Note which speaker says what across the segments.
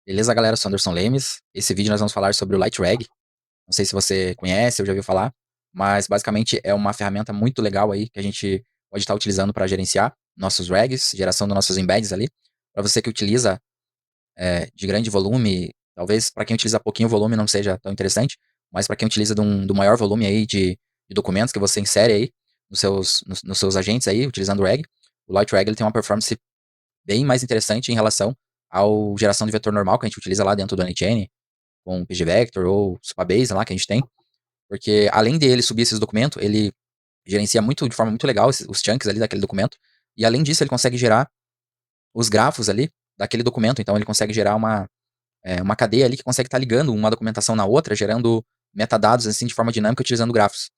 Speaker 1: Beleza, galera? Eu sou Anderson Lemes. Esse vídeo nós vamos falar sobre o LightRag. Não sei se você conhece ou já ouviu falar, mas basicamente é uma ferramenta muito legal aí que a gente pode estar utilizando para gerenciar nossos rags, geração dos nossos embeds ali. Para você que utiliza de grande volume, talvez para quem utiliza pouquinho volume não seja tão interessante, mas para quem utiliza do maior volume aí de documentos que você insere aí nos seus agentes aí, utilizando o rag, o LightRag ele tem uma performance bem mais interessante em relação ao geração de vetor normal que a gente utiliza lá dentro do Anychain, com pgvector ou Supabase lá que a gente tem, porque além dele subir esses documentos, ele gerencia muito de forma muito legal os chunks ali daquele documento, e além disso ele consegue gerar os grafos ali daquele documento, então ele consegue gerar uma cadeia ali que consegue estar ligando uma documentação na outra, gerando metadados assim de forma dinâmica utilizando grafos.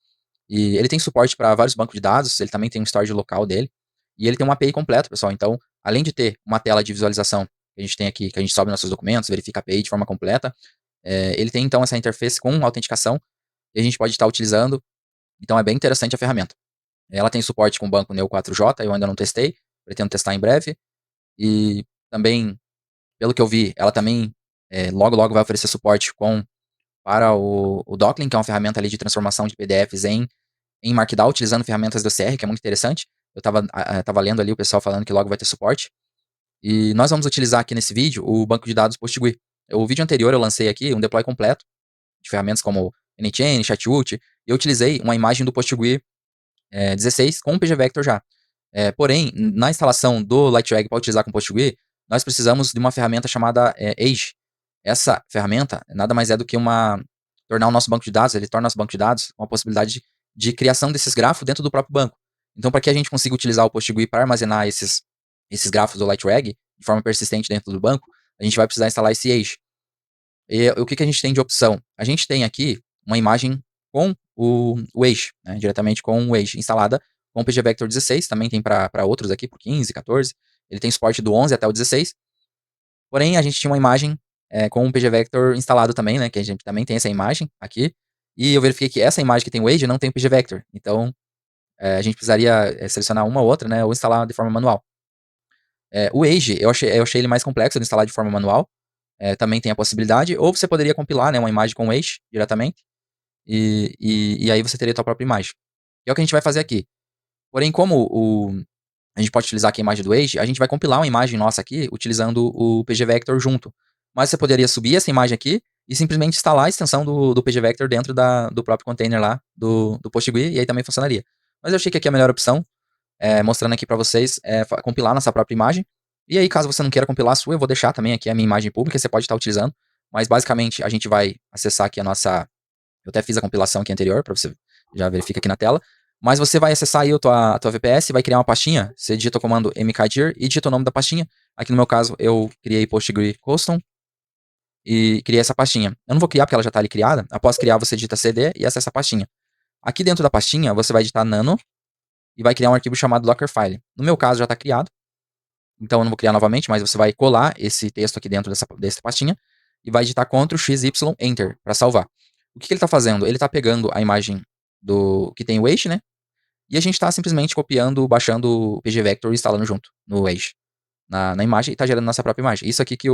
Speaker 1: E ele tem suporte para vários bancos de dados, ele também tem um storage local dele, e ele tem uma API completa, pessoal. Então, além de ter uma tela de visualização que a gente tem aqui, que a gente sobe nossos documentos, verifica a API de forma completa, ele tem então essa interface com autenticação que a gente pode estar utilizando. Então, é bem interessante a ferramenta. Ela tem suporte com o banco Neo4j, eu ainda não testei, pretendo testar em breve. E também, pelo que eu vi, ela também logo logo vai oferecer suporte para o Docklink, que é uma ferramenta ali de transformação de PDFs em Markdown, utilizando ferramentas do CR, que é muito interessante. Eu tava lendo ali o pessoal falando que logo vai ter suporte. E nós vamos utilizar aqui nesse vídeo o banco de dados PostGui. O vídeo anterior eu lancei aqui um deploy completo de ferramentas como Anychain, Chatwood, e eu utilizei uma imagem do PostGui 16 com o pgvector já. Porém, na instalação do LightRag para utilizar com PostGui, nós precisamos de uma ferramenta chamada Age. Essa ferramenta nada mais é do que tornar o nosso banco de dados, ele torna o nosso banco de dados uma possibilidade de criação desses grafos dentro do próprio banco. Então, para que a gente consiga utilizar o PostGui para armazenar esses grafos do LightRag de forma persistente dentro do banco, a gente vai precisar instalar esse Age. E o que a gente tem de opção? A gente tem aqui uma imagem com o Age, né, diretamente com o Age, instalada com o pgvector 16, também tem para outros aqui, por 15, 14, ele tem suporte do 11 até o 16, porém a gente tinha uma imagem com o pgvector instalado também, né, que a gente também tem essa imagem aqui, e eu verifiquei que essa imagem que tem o Age não tem o pgvector, então a gente precisaria selecionar uma ou outra, né, ou instalar de forma manual. O Age, eu achei ele mais complexo de instalar de forma manual, também tem a possibilidade, ou você poderia compilar, né, uma imagem com o Age diretamente, e aí você teria a sua própria imagem. Que é o que a gente vai fazer aqui. Porém, a gente pode utilizar aqui a imagem do Age, a gente vai compilar uma imagem nossa aqui, utilizando o pgvector junto. Mas você poderia subir essa imagem aqui, e simplesmente instalar a extensão do pgvector dentro do próprio container lá, do PostGui, e aí também funcionaria. Mas eu achei que aqui é a melhor opção, mostrando aqui para vocês, compilar nossa própria imagem. E aí, caso você não queira compilar a sua, eu vou deixar também aqui a minha imagem pública, você pode estar utilizando. Mas basicamente a gente vai acessar aqui a nossa. Eu até fiz a compilação aqui anterior, para você já verifica aqui na tela. Mas você vai acessar aí a tua VPS, vai criar uma pastinha. Você digita o comando mkdir e digita o nome da pastinha. Aqui no meu caso, eu criei PostGui Custom e criei essa pastinha. Eu não vou criar porque ela já está ali criada. Após criar, você digita cd e acessa a pastinha. Aqui dentro da pastinha, você vai digitar nano e vai criar um arquivo chamado Dockerfile. No meu caso, já está criado. Então eu não vou criar novamente, mas você vai colar esse texto aqui dentro dessa pastinha e vai digitar Ctrl X Y Enter para salvar. O que ele está fazendo? Ele está pegando a imagem do que tem o Age, né? E a gente está simplesmente copiando, baixando o pgvector e instalando junto no Age, na imagem, e está gerando nossa própria imagem. Isso aqui que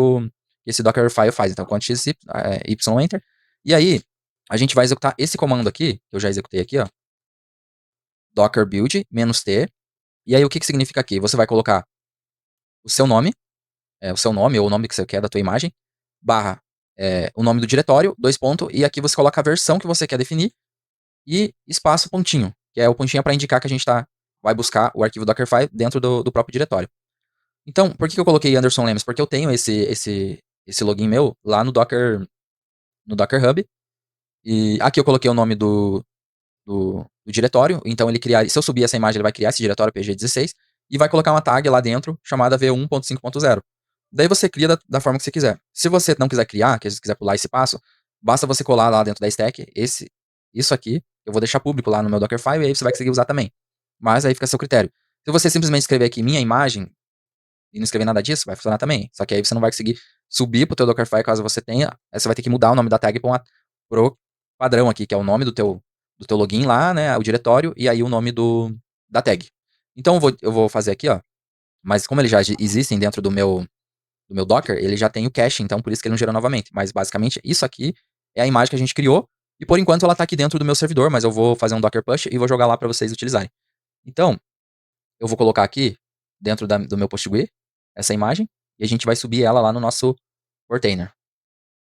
Speaker 1: esse Dockerfile faz. Então, Ctrl X Y Enter. E aí, a gente vai executar esse comando aqui, que eu já executei aqui, ó. Docker build -t. E aí, o que significa aqui? Você vai colocar o seu nome ou o nome que você quer da tua imagem, barra o nome do diretório, dois pontos, e aqui você coloca a versão que você quer definir, e espaço pontinho, que é o pontinho para indicar que a gente vai buscar o arquivo Dockerfile dentro do próprio diretório. Então, por que eu coloquei Anderson Lemes? Porque eu tenho esse login meu lá no Docker Hub, e aqui eu coloquei o nome do diretório, então se eu subir essa imagem, ele vai criar esse diretório pg16, e vai colocar uma tag lá dentro, chamada v1.5.0. Daí você cria da forma que você quiser. Se você não quiser criar, que você quiser pular esse passo, basta você colar lá dentro da stack, isso aqui, eu vou deixar público lá no meu Dockerfile, e aí você vai conseguir usar também. Mas aí fica a seu critério. Se você simplesmente escrever aqui minha imagem, e não escrever nada disso, vai funcionar também. Só que aí você não vai conseguir subir pro teu Dockerfile caso você tenha, aí você vai ter que mudar o nome da tag pro padrão aqui, que é o nome do teu login lá, né, o diretório, e aí o nome da tag. Então eu vou fazer aqui, ó, mas como eles já existem dentro do meu do meu Docker, ele já tem o cache, então por isso que ele não gerou novamente. Mas basicamente isso aqui é a imagem que a gente criou, e por enquanto ela tá aqui dentro do meu servidor, mas eu vou fazer um Docker push e vou jogar lá para vocês utilizarem. Então, eu vou colocar aqui dentro do meu PostGui essa imagem, e a gente vai subir ela lá no nosso container.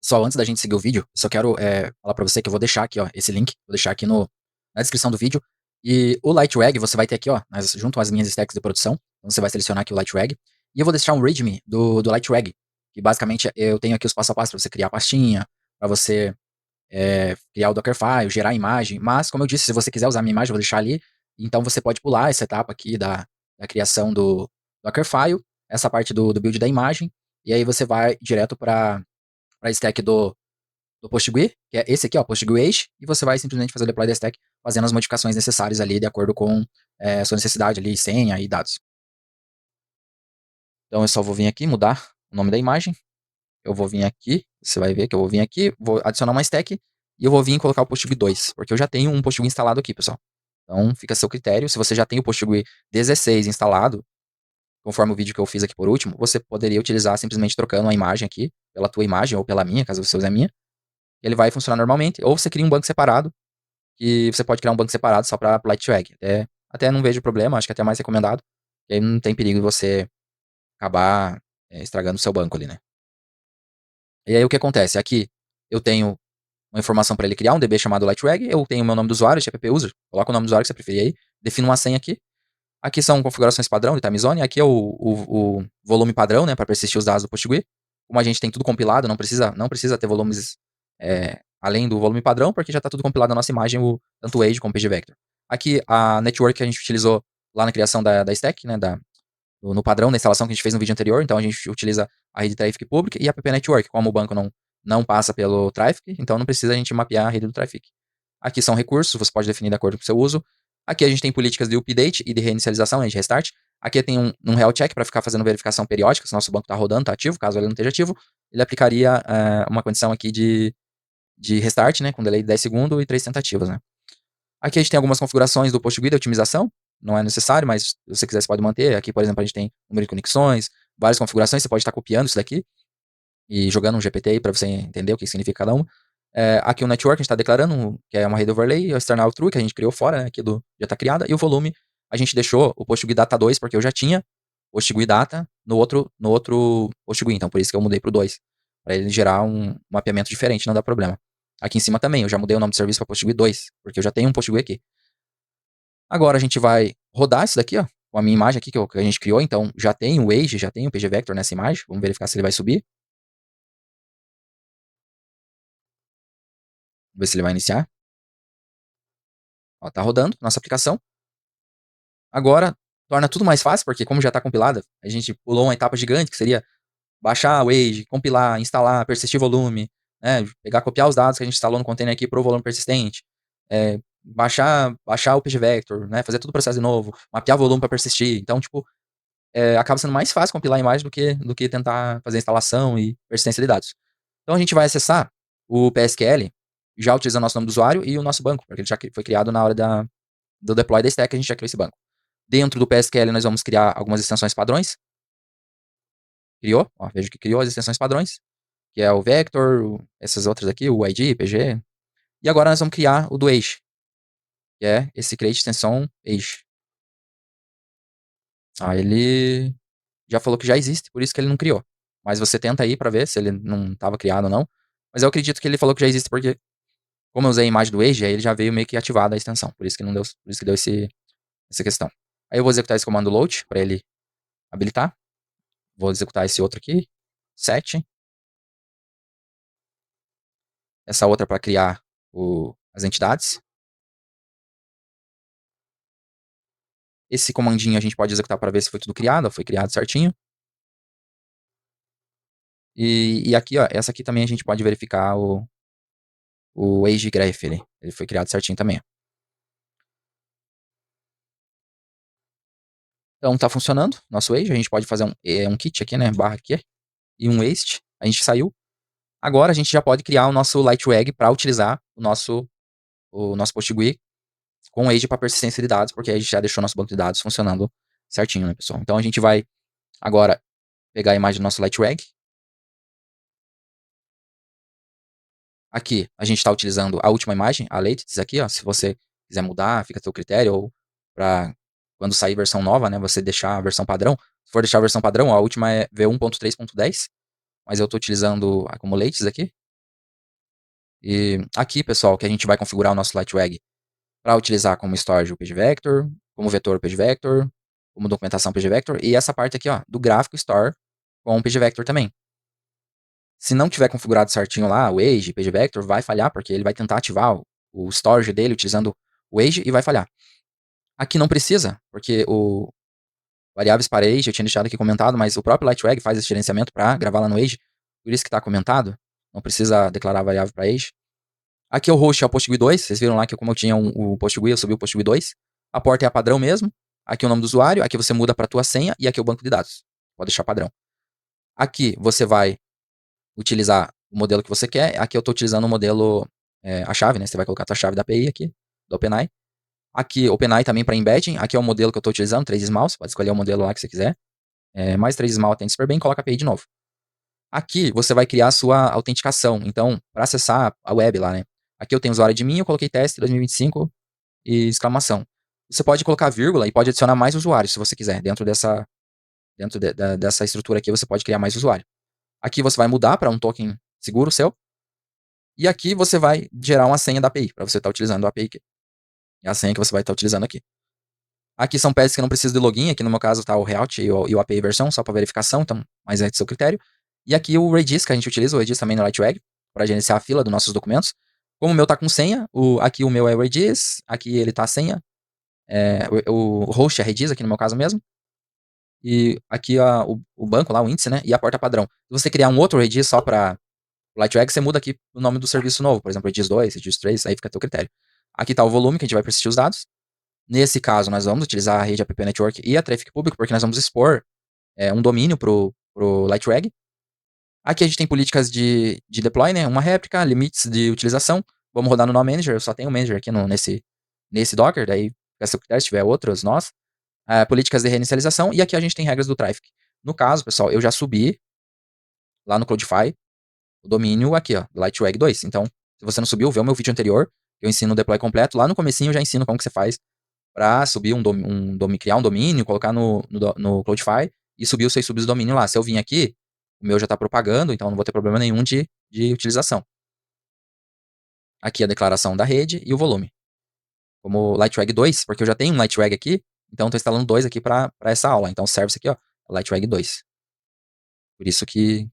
Speaker 1: Só antes da gente seguir o vídeo, eu só quero falar para você que eu vou deixar aqui, ó, esse link, vou deixar aqui na descrição do vídeo. E o Lightwag você vai ter aqui, ó, junto às minhas stacks de produção. Então você vai selecionar aqui o Lightwag. E eu vou deixar um readme do Lightwag, que basicamente eu tenho aqui os passo a passo para você criar a pastinha, para você criar o Dockerfile, gerar a imagem. Mas, como eu disse, se você quiser usar a minha imagem, eu vou deixar ali. Então você pode pular essa etapa aqui da criação do Dockerfile, essa parte do build da imagem, e aí você vai direto para a stack do PostGui, que é esse aqui, ó, PostGui, e você vai simplesmente fazer o deploy da stack, fazendo as modificações necessárias ali, de acordo com a sua necessidade ali, senha e dados. Então eu só vou vir aqui, mudar o nome da imagem, eu vou vir aqui, você vai ver que eu vou vir aqui, vou adicionar uma stack, e eu vou vir e colocar o PostGui 2, porque eu já tenho um PostGui instalado aqui, pessoal. Então fica a seu critério, se você já tem o PostGui 16 instalado, conforme o vídeo que eu fiz aqui por último, você poderia utilizar simplesmente trocando uma imagem aqui, pela tua imagem ou pela minha, caso você use a minha, ele vai funcionar normalmente, ou você cria um banco separado, que você pode criar um banco separado só para Lightwag. Até não vejo problema, acho que é até mais recomendado, e aí não tem perigo de você acabar estragando o seu banco ali, né? E aí o que acontece? Aqui eu tenho uma informação para ele criar um DB chamado Lightwag, eu tenho o meu nome do usuário, app user, coloca o nome do usuário que você preferir aí, defino uma senha aqui. Aqui são configurações padrão de time zone, aqui é o volume padrão, né, para persistir os dados do PostGui. Como a gente tem tudo compilado, não precisa ter volumes além do volume padrão, porque já está tudo compilado na nossa imagem, tanto o Age como o PageVector. Aqui a network que a gente utilizou lá na criação da stack, né, no padrão da instalação que a gente fez no vídeo anterior, então a gente utiliza a rede Traffic Public e a app network, como o banco não passa pelo Traffic, então não precisa a gente mapear a rede do Traffic. Aqui são recursos, você pode definir de acordo com o seu uso. Aqui a gente tem políticas de update e de reinicialização, né, de restart. Aqui tem um health check para ficar fazendo verificação periódica, se o nosso banco está rodando, está ativo. Caso ele não esteja ativo, ele aplicaria uma condição aqui de restart, né, com delay de 10 segundos e 3 tentativas. Né. Aqui a gente tem algumas configurações do PostGui de otimização, não é necessário, mas se você quiser você pode manter. Aqui, por exemplo, a gente tem número de conexões, várias configurações, você pode estar copiando isso daqui e jogando um GPT aí para você entender o que significa cada uma. Aqui o network a gente está declarando, que é uma rede overlay, o external true, que a gente criou fora, né, aqui já está criada, e o volume a gente deixou o PostGui Data 2, porque eu já tinha PostGui Data no outro PostGui, então por isso que eu mudei para o 2, para ele gerar um mapeamento diferente, não dá problema. Aqui em cima também, eu já mudei o nome do serviço para PostGui 2, porque eu já tenho um PostGui aqui. Agora a gente vai rodar isso daqui, ó, com a minha imagem aqui que a gente criou, então já tem o Age, já tem o PageVector nessa imagem, vamos verificar se ele vai subir. Vamos ver se ele vai iniciar. Ó, tá rodando nossa aplicação. Agora torna tudo mais fácil, porque como já está compilada, a gente pulou uma etapa gigante, que seria baixar o Age, compilar, instalar, persistir volume, né, pegar, copiar os dados que a gente instalou no container aqui para o volume persistente, baixar o PageVector, né, fazer todo o processo de novo, mapear volume para persistir. Então, tipo, acaba sendo mais fácil compilar a imagem do que tentar fazer a instalação e persistência de dados. Então a gente vai acessar o PSQL, já utilizando o nosso nome do usuário e o nosso banco, porque ele já foi criado na hora do deploy da stack, a gente já criou esse banco. Dentro do PSQL nós vamos criar algumas extensões padrões. Criou, ó, veja que criou as extensões padrões, que é o Vector, essas outras aqui, o ID, PG. E agora nós vamos criar o do Age, que é esse create extensão Age. Ele já falou que já existe, por isso que ele não criou. Mas você tenta aí para ver se ele não estava criado ou não. Mas eu acredito que ele falou que já existe porque, como eu usei a imagem do Age, aí ele já veio meio que ativada a extensão. Por isso que não deu, por isso que deu essa questão. Aí eu vou executar esse comando load para ele habilitar. Vou executar esse outro aqui, set. Essa outra para criar as entidades. Esse comandinho a gente pode executar para ver se foi tudo criado, foi criado certinho. E aqui, ó, essa aqui também a gente pode verificar o Age Graph, ele foi criado certinho também. Então tá funcionando nosso Age, a gente pode fazer um kit aqui, né, barra aqui, e um waste, a gente saiu. Agora a gente já pode criar o nosso Lightwag para utilizar o nosso PostGui com o Age para persistência de dados, porque a gente já deixou nosso banco de dados funcionando certinho, né, pessoal? Então a gente vai agora pegar a imagem do nosso LightRag. Aqui, a gente está utilizando a última imagem, a latest aqui, ó. Se você quiser mudar, fica a seu critério, ou para quando sair versão nova, né, você deixar a versão padrão. Se for deixar a versão padrão, a última é V1.3.10, mas eu estou utilizando a como latest aqui. E aqui, pessoal, que a gente vai configurar o nosso LightRag para utilizar como storage o PageVector, como vetor o PageVector, como documentação PageVector, e essa parte aqui, ó, do gráfico store com o PageVector também. Se não tiver configurado certinho lá, o Age, PageVector, vai falhar, porque ele vai tentar ativar o storage dele utilizando o Age e vai falhar. Aqui não precisa, porque o variáveis para Age, eu tinha deixado aqui comentado, mas o próprio LightRag faz esse gerenciamento para gravar lá no Age, por isso que está comentado, não precisa declarar variável para Age. Aqui o host é o PostGui 2, vocês viram lá que como eu tinha o PostGui, eu subi o PostGui 2. A porta é a padrão mesmo, aqui o nome do usuário, aqui você muda para a tua senha e aqui é o banco de dados, pode deixar padrão. Aqui você vai utilizar o modelo que você quer. Aqui eu estou utilizando o modelo, a chave, né? Você vai colocar a tua chave da API aqui, do OpenAI. Aqui, OpenAI também para embedding. Aqui é o modelo que eu estou utilizando, 3Small. Você pode escolher o modelo lá que você quiser. Mais 3Small atende super bem, coloca a API de novo. Aqui, você vai criar a sua autenticação. Então, para acessar a web lá, né? Aqui eu tenho usuário de mim, eu coloquei teste 2025 e exclamação. Você pode colocar vírgula e pode adicionar mais usuários, se você quiser. Dessa estrutura aqui, você pode criar mais usuário. Aqui você vai mudar para um token seguro seu. E aqui você vai gerar uma senha da API, para você estar utilizando a API aqui. É a senha que você vai estar utilizando aqui. Aqui são pads que não precisam de login, aqui no meu caso está o React e o API versão, só para verificação, então, mas é do seu critério. E aqui o Redis, que a gente utiliza, o Redis também no LightRag, para gerenciar a fila dos nossos documentos. Como o meu está com senha, aqui o meu é o Redis, aqui ele está a senha, o host é Redis, aqui no meu caso mesmo. E aqui o banco lá, o índice, né, e a porta padrão. Se você criar um outro Redis só para o LightRag, você muda aqui o nome do serviço novo, por exemplo, Redis 2, Redis 3, aí fica a teu critério. Aqui está o volume que a gente vai persistir os dados. Nesse caso, nós vamos utilizar a rede App Network e a Traffic Public, porque nós vamos expor um domínio pro LightRag. Aqui a gente tem políticas de deploy, né? Uma réplica, limites de utilização. Vamos rodar no nó manager, eu só tenho o manager aqui nesse Docker, daí fica seu critério, se tiver outros nós. Políticas de reinicialização, e aqui a gente tem regras do Traffic. No caso, pessoal, eu já subi lá no Cloudify o domínio aqui, ó, do LightRag 2. Então, se você não subiu, vê o meu vídeo anterior, eu ensino o deploy completo. Lá no comecinho eu já ensino como que você faz para subir criar um domínio, colocar no Cloudify e subir os seus subdomínios lá. Se eu vim aqui, o meu já está propagando, então não vou ter problema nenhum de utilização. Aqui a declaração da rede e o volume. Como LightRag 2, porque eu já tenho um LightRag aqui, então estou instalando dois aqui para essa aula. Então o service aqui, ó, é LightRag 2. Por isso que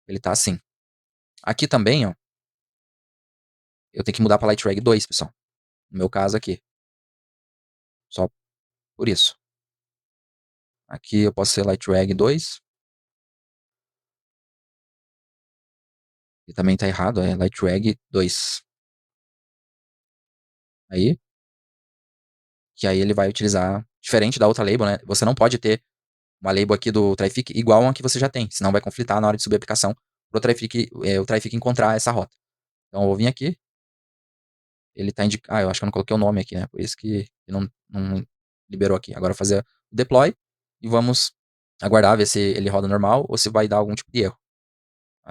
Speaker 1: ele está assim. Aqui também, ó, eu tenho que mudar para LightRag 2, pessoal. No meu caso aqui. Só por isso. Aqui eu posso ser LightRag 2. E também tá errado, é LightRag 2. Aí, que aí ele vai utilizar, diferente da outra label, né? Você não pode ter uma label aqui do Trafic igual a uma que você já tem, senão vai conflitar na hora de subir a aplicação pro Trafic, o Trafic encontrar essa rota. Então eu vou vir aqui, ele tá indicando, eu acho que eu não coloquei o nome aqui, né? Por isso que não liberou aqui. Agora eu vou fazer o deploy e vamos aguardar, ver se ele roda normal ou se vai dar algum tipo de erro.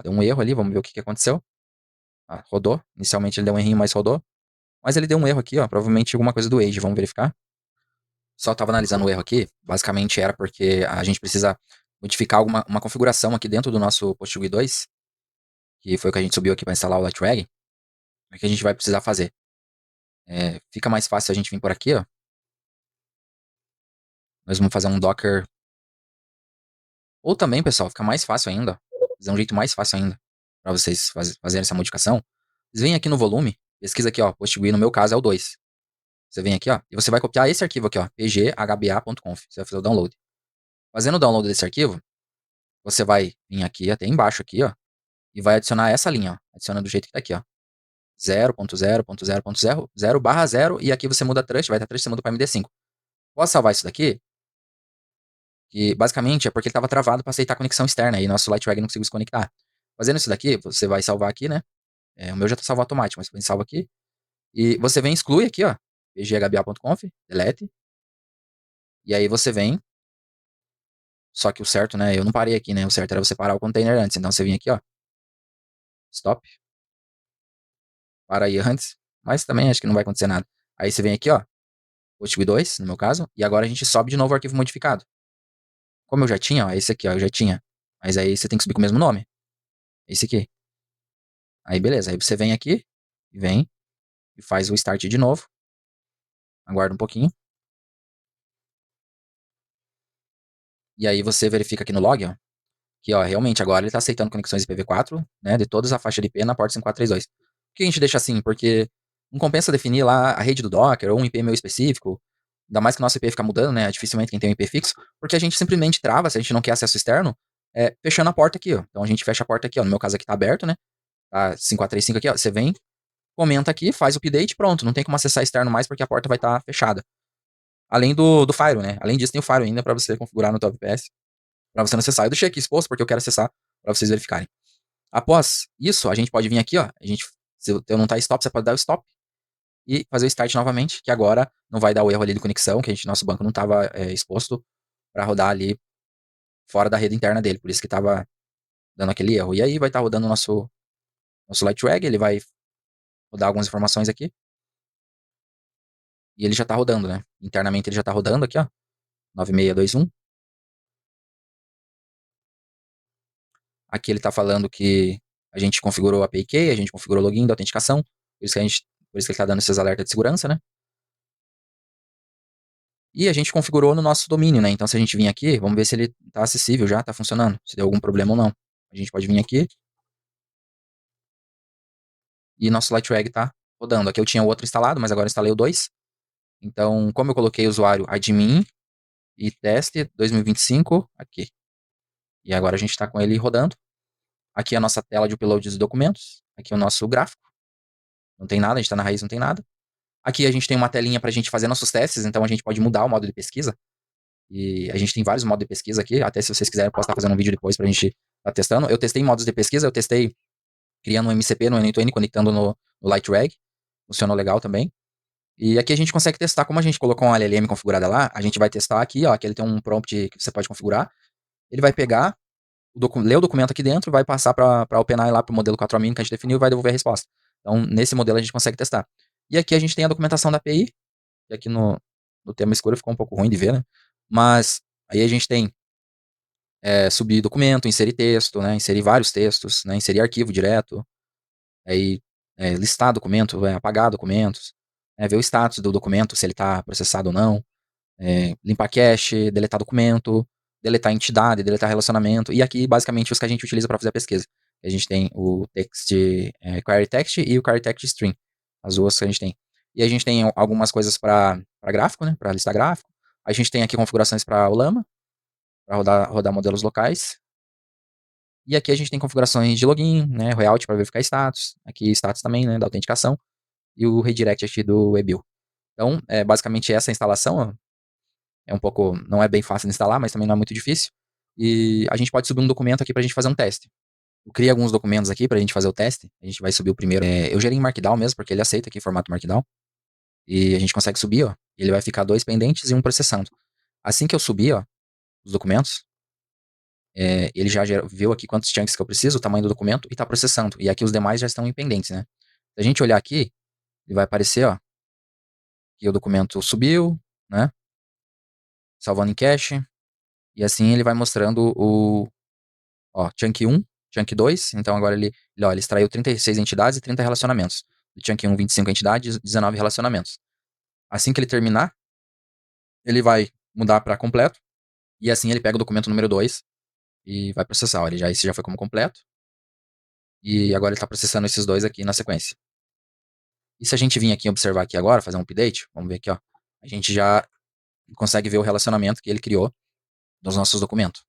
Speaker 1: Deu um erro ali, vamos ver o que aconteceu. Rodou, inicialmente ele deu um errinho, mas rodou. Mas ele deu um erro aqui, ó, provavelmente alguma coisa do Age, vamos verificar. Só estava analisando o erro aqui, basicamente era porque a gente precisa modificar uma configuração aqui dentro do nosso PostGui 2, que foi o que a gente subiu aqui para instalar o LightRag. O que a gente vai precisar fazer? Fica mais fácil a gente vir por aqui, ó. Nós vamos fazer um Docker. Ou também, pessoal, fica mais fácil ainda. Fazer um jeito mais fácil ainda para vocês fazerem essa modificação. Vocês vêm aqui no volume, pesquisa aqui, ó, PostGui, no meu caso é o 2. Você vem aqui, ó, e você vai copiar esse arquivo aqui, ó, pghba.conf. Você vai fazer o download. Fazendo o download desse arquivo, você vai vir aqui, até embaixo aqui, ó, e vai adicionar essa linha, ó. Adiciona do jeito que tá aqui, ó. 0.0.0.0/0, e aqui você muda trust, vai estar trust, você muda para MD5. Posso salvar isso daqui? Que basicamente é porque ele estava travado para aceitar conexão externa, e nosso LightRag não conseguiu se conectar. Fazendo isso daqui, você vai salvar aqui, né? O meu já tá salvo automático, mas você salva aqui. E você vem e exclui aqui, ó, pghba.conf, delete. E aí você vem Só que o certo, né, eu não parei aqui, né, o certo era você parar o container antes, então você vinha aqui, ó, stop, para aí antes, mas também acho que não vai acontecer nada. Aí você vem aqui, ó, hostware 2, no meu caso, e agora a gente sobe de novo o arquivo modificado. Como eu já tinha, ó, esse aqui, ó, eu já tinha, mas aí você tem que subir com o mesmo nome, esse aqui. Aí beleza, aí você vem aqui, vem e faz o start de novo, aguarda um pouquinho, e aí você verifica aqui no log, ó, que ó, realmente agora ele está aceitando conexões IPv4, né, de todas a faixa de IP na porta 5432. Por que a gente deixa assim? Porque não compensa definir lá a rede do Docker ou um IP meu específico, ainda mais que o nosso IP fica mudando, né, dificilmente quem tem um IP fixo, porque a gente simplesmente trava, se a gente não quer acesso externo, fechando a porta aqui, ó. Então a gente fecha a porta aqui, ó, no meu caso aqui tá aberto, né, tá 5435 aqui, ó, você vem, comenta aqui, faz o update, pronto, não tem como acessar externo mais porque a porta vai estar fechada. Além do Firewall, né, além disso tem o Firewall ainda para você configurar no teu VPS, para você não acessar. Eu deixei aqui exposto porque eu quero acessar para vocês verificarem. Após isso, a gente pode vir aqui, ó. Se o teu não tá stop, você pode dar o stop e fazer o start novamente, que agora não vai dar o erro ali de conexão, que nosso banco não estava exposto para rodar ali fora da rede interna dele, por isso que estava dando aquele erro. E aí vai estar rodando o nosso Lightrag, ele vai rodar algumas informações aqui, e ele já está rodando, né? Internamente ele já está rodando aqui, ó, 9621. Aqui ele está falando que a gente configurou a API Key, a gente configurou o login da autenticação, por isso que ele está dando esses alertas de segurança, né? E a gente configurou no nosso domínio, né? Então, se a gente vir aqui, vamos ver se ele está acessível já, está funcionando, se deu algum problema ou não. A gente pode vir aqui e nosso Lightrag está rodando. Aqui eu tinha o outro instalado, mas agora eu instalei o 2. Então, como eu coloquei o usuário admin e teste 2025 aqui. E agora a gente está com ele rodando. Aqui é a nossa tela de upload dos documentos. Aqui é o nosso gráfico. Não tem nada, a gente está na raiz, não tem nada. Aqui a gente tem uma telinha para a gente fazer nossos testes, então a gente pode mudar o modo de pesquisa. E a gente tem vários modos de pesquisa aqui. Até se vocês quiserem, eu posso estar fazendo um vídeo depois pra gente estar testando. Eu testei modos de pesquisa, eu testei criando um MCP no N2N, conectando no Lightrag. Funcionou legal também. E aqui a gente consegue testar, como a gente colocou uma LLM configurada lá, a gente vai testar aqui, ó, que ele tem um prompt que você pode configurar. Ele vai pegar, ler o documento aqui dentro, vai passar para OpenAI lá para o modelo 4 amino que a gente definiu e vai devolver a resposta. Então, nesse modelo a gente consegue testar. E aqui a gente tem a documentação da API, que aqui no tema escuro ficou um pouco ruim de ver, né? Mas aí a gente tem subir documento, inserir texto, né? Inserir vários textos, né? Inserir arquivo direto, aí listar documento, apagar documentos, ver o status do documento, se ele está processado ou não, limpar cache, deletar documento, deletar entidade, deletar relacionamento, e aqui basicamente os que a gente utiliza para fazer a pesquisa. A gente tem o text, query text e o query text string, as duas que a gente tem. E a gente tem algumas coisas para gráfico, né, para listar gráfico. A gente tem aqui configurações para o Llama, para rodar modelos locais. E aqui a gente tem configurações de login, né, route para verificar status, aqui status também, né, da autenticação, e o redirect aqui do WebView. Então, basicamente essa instalação, ó, é um pouco, não é bem fácil de instalar, mas também não é muito difícil. E a gente pode subir um documento aqui para a gente fazer um teste. Eu criei alguns documentos aqui para a gente fazer o teste. A gente vai subir o primeiro. Eu gerei em Markdown mesmo, porque ele aceita aqui formato Markdown. E a gente consegue subir, ó. Ele vai ficar 2 pendentes e um processando. Assim que eu subir, ó, os documentos, ele já viu aqui quantos chunks que eu preciso, o tamanho do documento, e está processando. E aqui os demais já estão em pendentes, né? Se a gente olhar aqui, ele vai aparecer, ó, que o documento subiu, né? Salvando em cache. E assim ele vai mostrando chunk 1, chunk 2. Então agora ele extraiu 36 entidades e 30 relacionamentos. Do chunk 1, 25 entidades, 19 relacionamentos. Assim que ele terminar, ele vai mudar para completo. E assim ele pega o documento número 2 e vai processar. Esse já foi como completo. E agora ele está processando esses dois aqui na sequência. E se a gente vir aqui observar aqui agora, fazer um update, vamos ver aqui, ó. A gente já consegue ver o relacionamento que ele criou dos nossos documentos.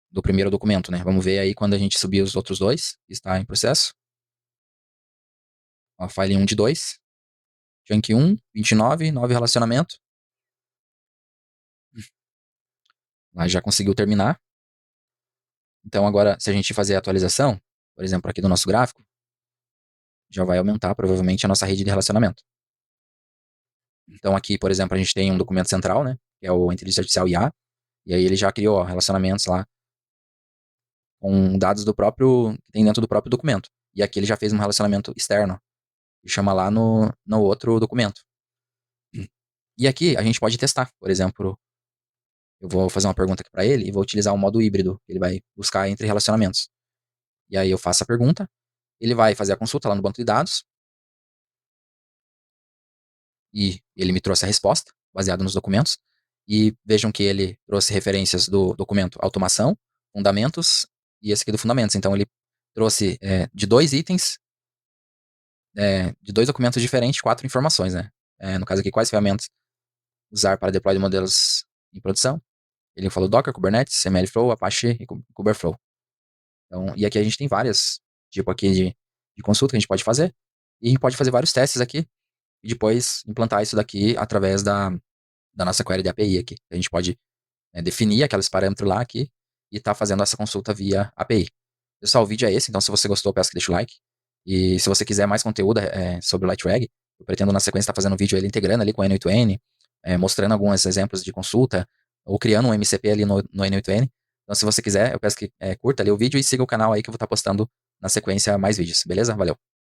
Speaker 1: Do primeiro documento, né? Vamos ver aí quando a gente subir os outros dois, que está em processo. Ó, file 1 de 2. Chunk 1, 29, 9 relacionamento. Lá já conseguiu terminar. Então agora, se a gente fazer a atualização, por exemplo, aqui do nosso gráfico, já vai aumentar provavelmente a nossa rede de relacionamento. Então aqui, por exemplo, a gente tem um documento central, né? Que é o inteligência artificial IA. E aí ele já criou, ó, relacionamentos lá com dados do próprio, que tem dentro do próprio documento. E aqui ele já fez um relacionamento externo, e chama lá no outro documento. E aqui a gente pode testar, por exemplo, eu vou fazer uma pergunta aqui para ele e vou utilizar o modo híbrido, que ele vai buscar entre relacionamentos. E aí eu faço a pergunta, ele vai fazer a consulta lá no banco de dados, e ele me trouxe a resposta, baseada nos documentos, e vejam que ele trouxe referências do documento automação, fundamentos, e esse aqui do fundamentos. Então ele trouxe de 2 itens, de 2 documentos diferentes, 4 informações, né? No caso aqui, quais ferramentas usar para deploy de modelos em produção. Ele falou Docker, Kubernetes, MLflow, Apache e Kubeflow. Então, e aqui a gente tem várias, tipo aqui de consulta que a gente pode fazer, e a gente pode fazer vários testes aqui, e depois implantar isso daqui através da nossa query de API aqui. A gente pode definir aqueles parâmetros lá aqui e tá fazendo essa consulta via API. Pessoal, o vídeo é esse, então se você gostou, peço que deixe o like. E se você quiser mais conteúdo sobre o Lightrag, eu pretendo na sequência estar fazendo um vídeo ele integrando ali com o N8N, mostrando alguns exemplos de consulta, ou criando um MCP ali no N8N. Então se você quiser, eu peço que curta ali o vídeo e siga o canal aí que eu vou estar postando na sequência mais vídeos, beleza? Valeu!